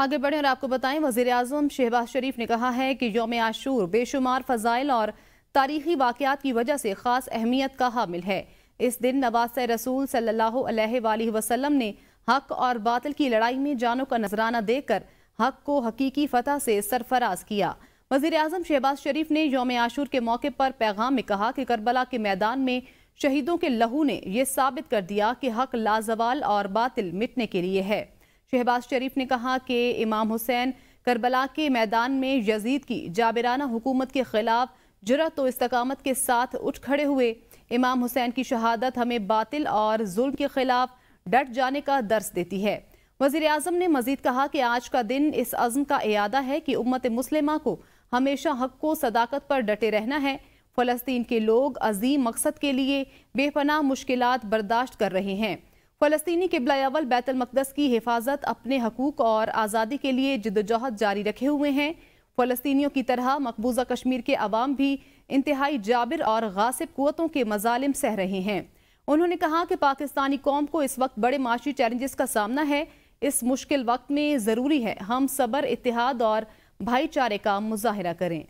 آگے بڑھیں اور آپ کو بتائیں، وزیراعظم شہباز شریف نے کہا ہے کہ یوم عاشور بے شمار فضائل اور تاریخی واقعات کی وجہ سے خاص اہمیت کا حامل ہے۔ اس دن نواسۂ رسول صلی اللہ علیہ وآلہ وسلم نے حق اور باطل کی لڑائی میں جانوں کا نذرانہ دے کر حق کو حقیقی فتح سے سرفراز کیا۔ وزیراعظم شہباز شریف نے یوم عاشور کے موقع پر پیغام میں کہا کہ کربلا کے میدان میں شہیدوں کے لہو نے یہ ثابت کر دیا کہ حق لازوال اور باطل مٹنے کے لیے ہے۔ شہباز شریف نے کہا کہ امام حسین کربلا کے میدان میں یزید کی جابرانہ حکومت کے خلاف جرأت و استقامت کے ساتھ اٹھ کھڑے ہوئے۔ امام حسین کی شہادت ہمیں باطل اور ظلم کے خلاف ڈٹ جانے کا درس دیتی ہے۔ وزیراعظم نے مزید کہا کہ آج کا دن اس عزم کا اعادہ ہے کہ امت مسلمہ کو ہمیشہ حق کو صداقت پر ڈٹے رہنا ہے۔ فلسطین کے لوگ عظیم مقصد کے لیے بے پناہ مشکلات برداشت کر رہے ہیں۔ فلسطینی قبلہ اول بیت المقدس کی حفاظت اپنے حقوق اور آزادی کے لیے جدوجہد جاری رکھے ہوئے ہیں۔ فلسطینیوں کی طرح مقبوضہ کشمیر کے عوام بھی انتہائی جابر اور غاصب قوتوں کے مظالم سہ رہے ہیں۔ انہوں نے کہا کہ پاکستانی قوم کو اس وقت بڑے معاشی چیلنجز کا سامنا ہے۔ اس مشکل وقت میں ضروری ہے ہم صبر، اتحاد اور بھائی چارے کا مظاہرہ کریں۔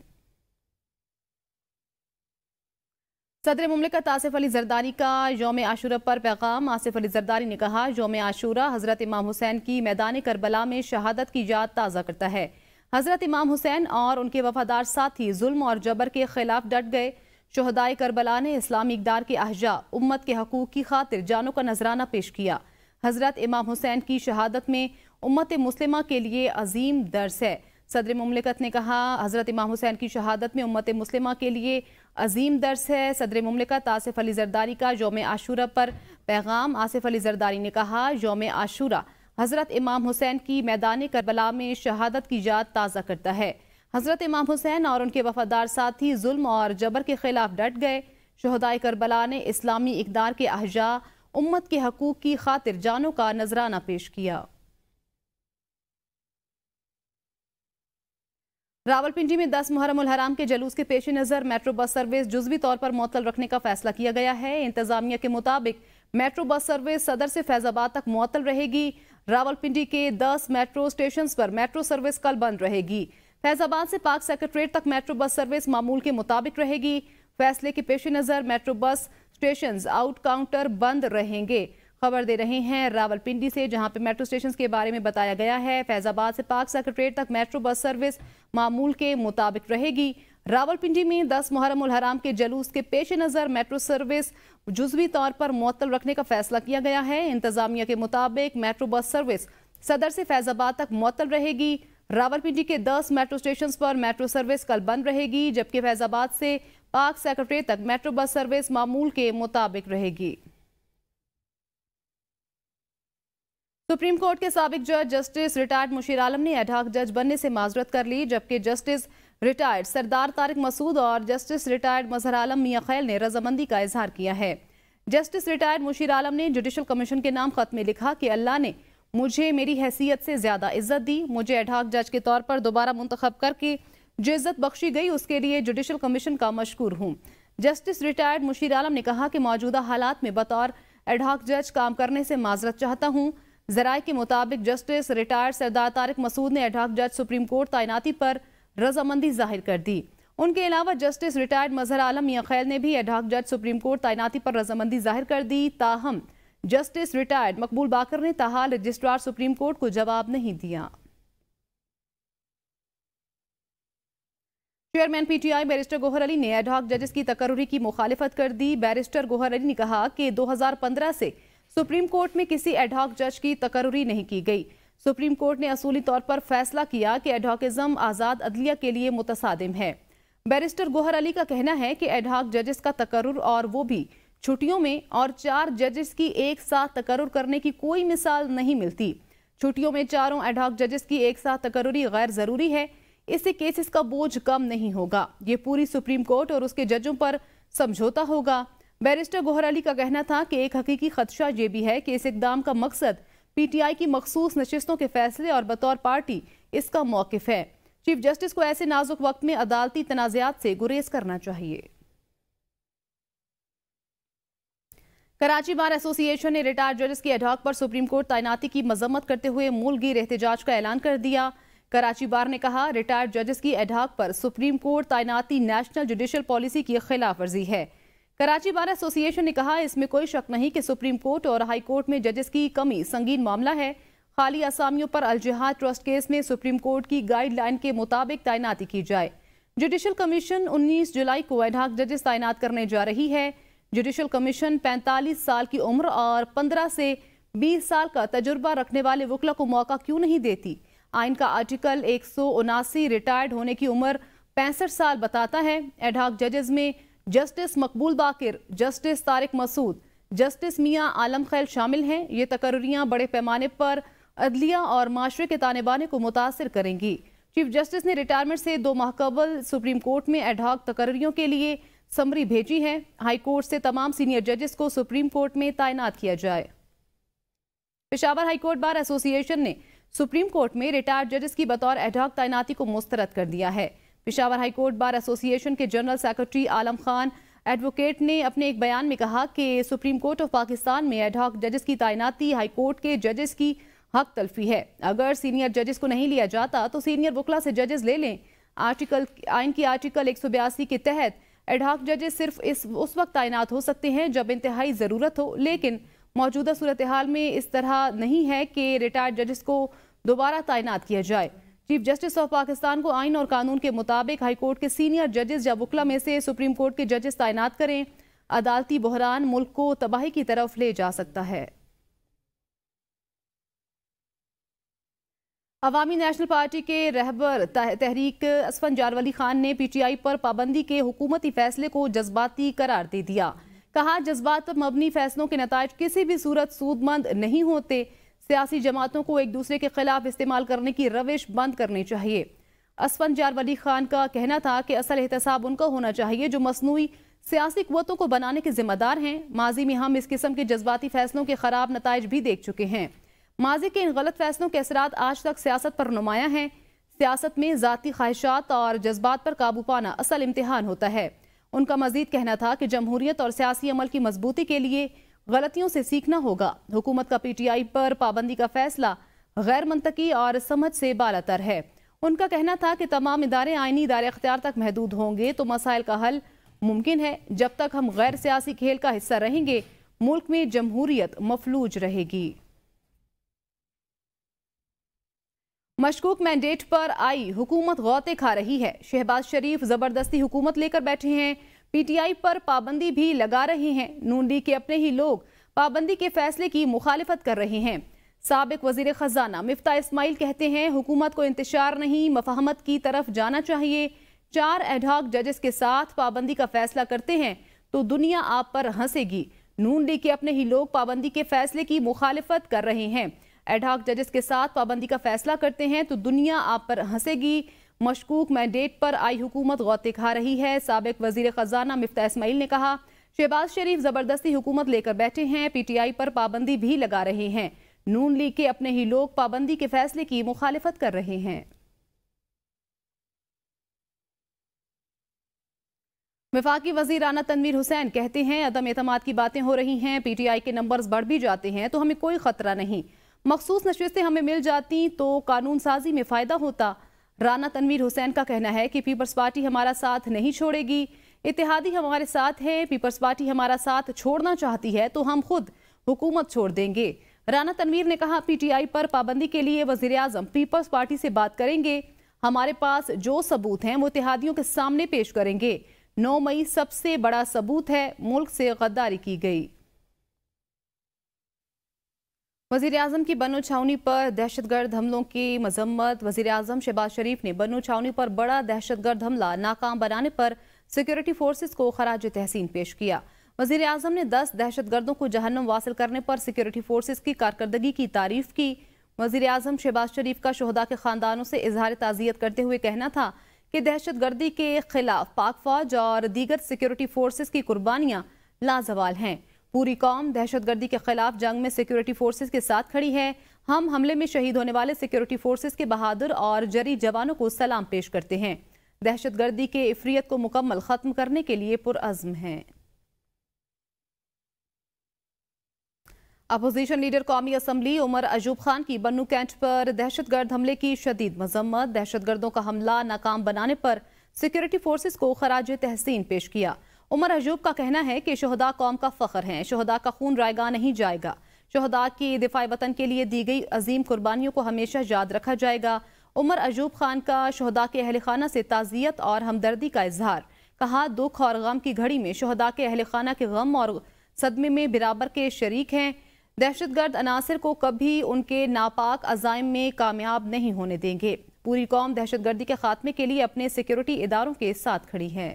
صدر مملکت آصف علی زرداری کا یوم عاشورہ پر پیغام۔ آصف علی زرداری نے کہا یوم عاشورہ حضرت امام حسین کی میدان کربلا میں شہادت کی یاد تازہ کرتا ہے۔ حضرت امام حسین اور ان کے وفادار ساتھی ظلم اور جبر کے خلاف ڈٹ گئے۔ شہدائے کربلا نے اسلامی اقدار کے احجاء امت کے حقوق کی خاطر جانوں کا نذرانہ پیش کیا۔ حضرت امام حسین کی شہادت میں امت مسلمہ کے لیے عظیم درس ہے۔ صدر مملکت نے کہا حضرت امام حسین کی شہادت میں امت مسلمہ کے لیے عظیم درس ہے۔ صدر مملکت آصف علی زرداری کا یوم عاشورہ پر پیغام۔ آصف علی زرداری نے کہا یوم عاشورہ حضرت امام حسین کی میدان کربلا میں شہادت کی یاد تازہ کرتا ہے۔ حضرت امام حسین اور ان کے وفادار ساتھی ظلم اور جبر کے خلاف ڈٹ گئے۔ شہدائے کربلا نے اسلامی اقدار کے احجاء امت کے حقوق کی خاطر جانوں کا نذرانہ پیش کیا۔ راولپنڈی میں 10 محرم الحرام کے جلوس کے پیش نظر میٹرو بس سروس جزوی طور پر معطل رکھنے کا فیصلہ کیا گیا ہے۔ انتظامیہ کے مطابق میٹرو بس سروس صدر سے فیض آباد تک معطل رہے گی۔ راولپنڈی کے 10 میٹرو سٹیشنز پر میٹرو سروس کل بند رہے گی۔ فیض آباد سے پاک سیکریٹریٹ تک میٹرو بس سروس معمول کے مطابق رہے گی۔ فیصلے کے پیش نظر metro bus stations out counter بند رہیں گے۔ خبر دے رہے ہیں راولپنڈی سے، جہاں پہ میٹرو سٹیشنز کے بارے میں بتایا گیا ہے۔ فیض آباد سے پاک سیکریٹریٹ تک میٹرو بس سروس معمول کے مطابق رہے گی۔ راولپنڈی میں 10 محرم الحرام کے جلوس کے پیش نظر میٹرو سروس جزوی طور پر معطل رکھنے کا فیصلہ کیا گیا ہے۔ انتظامیہ کے مطابق میٹرو بس سروس صدر سے فیض آباد تک معطل رہے گی۔ راولپنڈی کے 10 میٹرو سٹیشنز پر میٹرو سروس کل بند رہے گی، جبکہ فیض آباد سے پاک سیکریٹریٹ تک میٹرو بس سروس معمول کے مطابق رہے گی۔ سپریم کورٹ کے سابق جج جسٹس ریٹائرڈ مشیر عالم نے ایڈ ہاک جج بننے سے معذرت کر لی، جبکہ جسٹس ریٹائرڈ سردار طارق مسعود اور جسٹس ریٹائرڈ مظہر عالم میاں خیل نے رضامندی کا اظہار کیا ہے۔ جسٹس ریٹائرڈ مشیر عالم نے جوڈیشل کمیشن کے نام خط میں لکھا کہ اللہ نے مجھے میری حیثیت سے زیادہ عزت دی، مجھے ایڈ ہاک جج کے طور پر دوبارہ منتخب کر کے جو عزت بخشی گئی اس کے لیے جوڈیشل کمیشن کا مشکور ہوں۔ جسٹس ریٹائرڈ مشیر عالم نے کہا کہ موجودہ حالات میں بطور ایڈ ہاک جج کام کرنے سے معذرت چاہتا ہوں۔ ذرائع کے مطابق جسٹس ریٹائرڈ سردار طارق مسعود نے ایڈ ہاک جج سپریم کورٹ تعیناتی پر رضامندی ظاہر کر دی۔ ان کے علاوہ جسٹس ریٹائرڈ مظہر عالم میاں خیل نے بھی ایڈ ہاک جج سپریم کورٹ تعیناتی پر رضامندی ظاہر کر دی، تاہم جسٹس ریٹائرڈ مقبول باقر نے تاحال رجسٹرار سپریم کورٹ کو جواب نہیں دیا۔ Chairman P T I barrister Gohar Ali نے ایڈ ہاک ججز کی تقرری کی مخالفت کر دی۔ بیرسٹر گوہر علی نے کہا کہ 2015 سے سپریم کورٹ میں کسی ایڈ ہاک جج کی تقرری نہیں کی گئی۔ سپریم کورٹ نے اصولی طور پر فیصلہ کیا کہ ایڈ ہاکزم آزاد عدلیہ کے لیے متصادم ہے۔ بیرسٹر گوہر علی کا کہنا ہے کہ ایڈ ہاک ججز کا تقرر اور وہ بھی چھٹیوں میں اور 4 ججز کی ایک ساتھ تقرر کرنے کی کوئی مثال نہیں ملتی۔ چھٹیوں میں 4 ایڈ ہاک ججز کی ایک ساتھ تقرری غیر ضروری ہے، اس سے کیسز کا بوجھ کم نہیں ہوگا، یہ پوری سپریم کورٹ اور اس کے ججوں پر سمجھوتا ہوگا۔ بیرسٹر گوہر علی کا کہنا تھا کہ ایک حقیقی خدشہ یہ بھی ہے کہ اس اقدام کا مقصد پی ٹی آئی کی مخصوص نشستوں کے فیصلے اور بطور پارٹی اس کا موقف ہے۔ چیف جسٹس کو ایسے نازک وقت میں عدالتی تنازعات سے گریز کرنا چاہیے۔ कराची बार एसोसिएशन ने रिटायर्ड जजेस की एडहॉक पर सुप्रीम कोर्ट तैनाती की मजम्मत करते हुए मुल्कगीर एहतजाज का ऐलान कर दिया। कराची बार ने कहा, रिटायर्ड जजेस की एडहॉक पर सुप्रीम कोर्ट तैनाती नेशनल जुडिशल पॉलिसी की खिलाफ वर्जी है। कराची बार एसोसिएशन ने कहा, इसमें कोई शक नहीं कि सुप्रीम कोर्ट और हाई कोर्ट में जजेस की कमी संगीन मामला है। खाली असामियों पर अल-जिहाद ट्रस्ट केस में सुप्रीम कोर्ट की गाइडलाइन के मुताबिक तैनाती की जाए। जुडिशल कमीशन 19 जुलाई को एडहॉक जजेस तैनात करने जा रही है। जुडिशल कमीशन 45 साल की उम्र और 15 से 20 साल का तजुर्बा रखने वाले वकला को मौका क्यों नहीं देती? आइन का आर्टिकल 179 रिटायर्ड होने की उम्र 65 साल बताता है। एडहॉक जजेस में जस्टिस मकबूल बाकिर, जस्टिस तारिक मसूद, जस्टिस मियां आलम खैल शामिल हैं। ये तकर्रियां बड़े पैमाने पर अदलिया और माशरे के ताने बाने को मुतासिर करेंगी। चीफ जस्टिस ने रिटायरमेंट से 2 माह कबल सुप्रीम कोर्ट में एडहॉक तकर्रियों के लिए समरी भेजी है। हाई कोर्ट से तमाम सीनियर जजेस को सुप्रीम कोर्ट में तैनात किया जाए। Peshawar high court bar association ने सुप्रीम कोर्ट में रिटायर्ड जजेस की बतौर एडहॉक तैनाती को मुस्तरद कर दिया है। Peshawar high court bar association के जनरल सेक्रेटरी आलम खान एडवोकेट ने अपने एक बयान में कहा कि सुप्रीम कोर्ट ऑफ पाकिस्तान में एडहॉक जजेस की तैनाती हाई कोर्ट के जजेस की हक तलफी है। अगर सीनियर जजेस को नहीं लिया जाता तो सीनियर वकला से जजेस ले लें। आइन की आर्टिकल 182 के तहत एडहॉक जजेस सिर्फ उस वक्त तैनात हो सकते हैं जब इंतहाई ज़रूरत हो, लेकिन मौजूदा सूरत हाल में इस तरह नहीं है कि रिटायर्ड जजेस को दोबारा तैनात किया जाए। चीफ जस्टिस ऑफ पाकिस्तान को आइन और कानून के मुताबिक हाई कोर्ट के सीनियर जजेस या वकला में से सुप्रीम कोर्ट के जजेस तैनात करें। अदालती बहरान मुल्क को तबाही की तरफ ले जा सकता है। अवामी नेशनल पार्टी के रहबर तहरीक असफन जारवली खान ने PTI पर पाबंदी के हुकूमती फैसले को जज्बाती करार दे दिया। कहा, जज्बात पर मबनी फैसलों के नताइज किसी भी सूरत सूदमंद नहीं होते। सियासी जमातों को एक दूसरे के खिलाफ इस्तेमाल करने की रविश बंद करनी चाहिए। असफन जारवली खान का कहना था कि असल एहतसाब उनका होना चाहिए जो मसनूई सियासी कुव्वतों को बनाने के जिम्मेदार हैं। माजी में हम इस किस्म के जज्बाती फैसलों के खराब नताइज भी देख चुके हैं। माजी के इन गलत फैसलों के असरात आज तक सियासत पर नुमाया हैं। सियासत में ज़ाती ख्वाहिशात और जज्बात पर काबू पाना असल इम्तिहान होता है। उनका मजीद कहना था कि जमहूरियत और सियासी अमल की मजबूती के लिए गलतियों से सीखना होगा। हुकूमत का PTI पर पाबंदी का फैसला गैर मंतकी और समझ से बालातर है। उनका कहना था कि तमाम इदारे आईनी इदारे अख्तियार तक महदूद होंगे तो मसाइल का हल मुमकिन है। जब तक हम गैर सियासी खेल का हिस्सा रहेंगे, मुल्क में जमहूरियत मफलूज रहेगी। मशकूक मैंडेट पर आई हुकूमत गौते खा रही है। शहबाज शरीफ जबरदस्ती हुकूमत लेकर बैठे हैं। PTI पर पाबंदी भी लगा रहे हैं। नून लीग के अपने ही लोग पाबंदी के फैसले की मुखालिफत कर रहे हैं। साबिक वजीर खजाना मिफ्ता इस्माइल कहते हैं, हुकूमत को इंतशार नहीं मफाहमत की तरफ जाना चाहिए। 4 एडहॉक जजेस के साथ पाबंदी का फैसला करते हैं तो दुनिया आप पर हंसेगी। नून लीग के अपने ही लोग पाबंदी के फैसले की मुखालिफत कर रहे हैं। एडहॉक जजेस के साथ पाबंदी का फैसला करते हैं तो दुनिया आप पर हंसेगी। मशकूक मैंडेट पर आई हुकूमत गौते खा रही है। साबिक वजीर खजाना मिफ्ता इस्माइल ने कहा, शहबाज शरीफ जबरदस्ती हुकूमत लेकर बैठे हैं। PTI पर पाबंदी भी लगा रहे हैं। नून लीग के अपने ही लोग पाबंदी के फैसले की मुखालिफत कर रहे हैं। वफाकी वजीर राना तनवीर हुसैन कहते हैं, अदम एतमाद की बातें हो रही हैं। PTI के नंबर्स बढ़ भी जाते हैं तो हमें कोई खतरा नहीं। मखसूस नशिस्तें हमें मिल जाती तो कानून साजी में फ़ायदा होता। राना तनवीर हुसैन का कहना है कि पीपल्स पार्टी हमारा साथ नहीं छोड़ेगी। इत्तेहादी हमारे साथ है। पीपल्स पार्टी हमारा साथ छोड़ना चाहती है तो हम खुद हुकूमत छोड़ देंगे। राना तनवीर ने कहा, PTI पर पाबंदी के लिए वज़ीर आज़म पीपल्स पार्टी से बात करेंगे। हमारे पास जो सबूत हैं वो इत्तेहादियों के सामने पेश करेंगे। 9 मई सबसे बड़ा सबूत है, मुल्क से गद्दारी की गई। वज़ीर आज़म की बनो छावनी पर दहशतगर्द हमलों की मजम्मत। वज़ीर आज़म शहबाज शरीफ ने बनो छावनी पर बड़ा दहशतगर्द हमला नाकाम बनाने पर सिक्योरिटी फोर्सेस को खराज तहसीन पेश किया। वज़ीर आज़म ने 10 दहशतगर्दों को जहन्नम वासिल करने पर सिक्योरिटी फोर्सेस की कारकर्दगी की तारीफ की। वज़ीर आज़म शहबाज शरीफ का शोहदा के खानदानों से इजहार ताज़ियत करते हुए कहना था कि दहशतगर्दी के खिलाफ पाक फौज और दीगर सिक्योरिटी फोर्सेस की कुर्बानियाँ लाजवाल हैं। पूरी कौम दहशतगर्दी के खिलाफ जंग में सिक्योरिटी फोर्सेस के साथ खड़ी है। हम हमले में शहीद होने वाले सिक्योरिटी फोर्सेस के बहादुर और जरी जवानों को सलाम पेश करते हैं। दहशतगर्दी के इफरियत को मुकम्मल खत्म करने के लिए पुरअज़्म हैं। अपोजिशन लीडर कौमी असम्बली उमर अयूब खान की बन्नू कैंट पर दहशतगर्द हमले की शदीद मजम्मत। दहशतगर्दों का हमला नाकाम बनाने पर सिक्योरिटी फोर्सेस को खराज तहसीन पेश किया। उमर अयूब का कहना है कि शहदा कौम का फख्र हैं, शहदा का खून रायगा नहीं जाएगा। शहदा की दिफाई वतन के लिए दी गई अजीम कुर्बानियों को हमेशा याद रखा जाएगा। उमर अयूब खान का शहदा के अहल खाना से ताज़ियत और हमदर्दी का इजहार। कहा, दुख और गम की घड़ी में शहदा के अहल खाना के गम और सदमे में बराबर के शरीक हैं। दहशतगर्द अनासर को कभी उनके नापाक अज़ाइम में कामयाब नहीं होने देंगे। पूरी कौम दहशतगर्दी के खात्मे के लिए अपने सिक्योरिटी इदारों के साथ खड़ी है।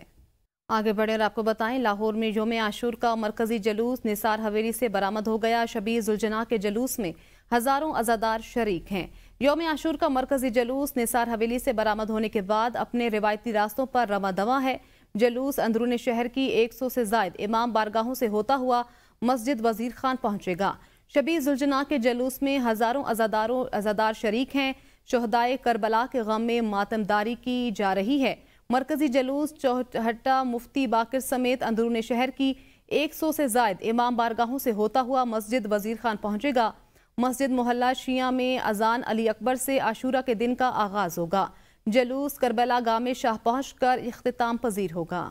आगे बढ़े और आपको बताएं, लाहौर में यौम आशूर का मरकजी जलूस निसार हवेली से बरामद हो गया। शबी जुलजना के जलूस में हजारों अज़ादार शरीक हैं। यौम आशूर का मरकजी जलूस निसार हवेली से बरामद होने के बाद अपने रिवायती रास्तों पर रवा दवा है। जलूस अंदरून शहर की 100 से जायद इमाम बारगाहों से होता हुआ मस्जिद वजीर खान पहुंचेगा। शबी जुलजना के जलूस में हजारों अज़ादार शरीक हैं। शहदाए करबला के गम में मातमदारी की जा रही है। मरकजी जलूस चौहट्टा मुफ्ती बाकर समेत अंदरून शहर की 100 से जायद इमाम बारगाहों से होता हुआ मस्जिद वजीर खान पहुंचेगा। मस्जिद मोहल्ला शिया में अजान अली अकबर से आशूरा के दिन का आगाज होगा। जलूस करबला गाह में शाह पहुंचकर इख्तिताम पजीर होगा।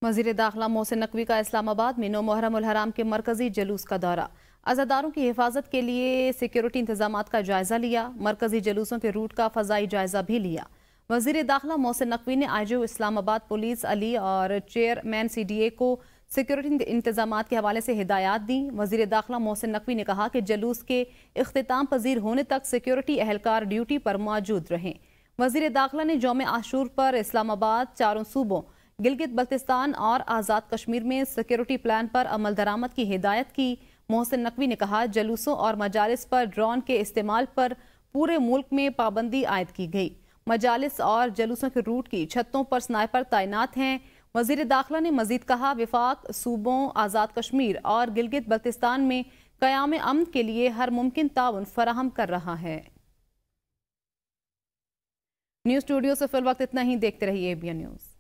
वज़ीर दाखिला मोहसिन नकवी का इस्लामाबाद में 9 मुहर्रम उल हराम के मरकजी जलूस का दौरा। अज़ादारों की हिफाजत के लिए सिक्योरिटी इंतजामात का जायजा लिया। मरकजी जलूसों के रूट का फ़ज़ाई जायजा भी लिया। वज़ीर दाखिला मोहसिन नकवी ने आईजी इस्लामाबाद पुलिस अली और चेयरमैन CDA को सिक्योरिटी इंतजामात के हवाले से हिदायत दी। वज़ीर दाखिला मोहसिन नकवी ने कहा कि जलूस के इख्तिताम पजीर होने तक सिक्योरिटी अहलकार ड्यूटी पर मौजूद रहें। वज़ीर दाखिला ने यौम आशूर पर इस्लामाबाद, चारों सूबों गिलगित बल्तिस्तान और आज़ाद कश्मीर में सिक्योरिटी प्लान पर अमल दरामद की हिदायत की। मोहसिन नकवी ने कहा, जलूसों और मजालिस पर ड्रोन के इस्तेमाल पर पूरे मुल्क में पाबंदी आयद की गई। मजालिस और जलूसों के रूट की छतों पर स्नाइपर तैनात हैं। वज़ीर दाखिला ने मजीद कहा, विफाक सूबों, आज़ाद कश्मीर और गिलगित बल्तिस्तान में क़याम अमन के लिए हर मुमकिन ताउन फराहम कर रहा है। न्यूज़ स्टूडियो से फिल वक्त इतना ही। देखते रहिए ABN न्यूज़।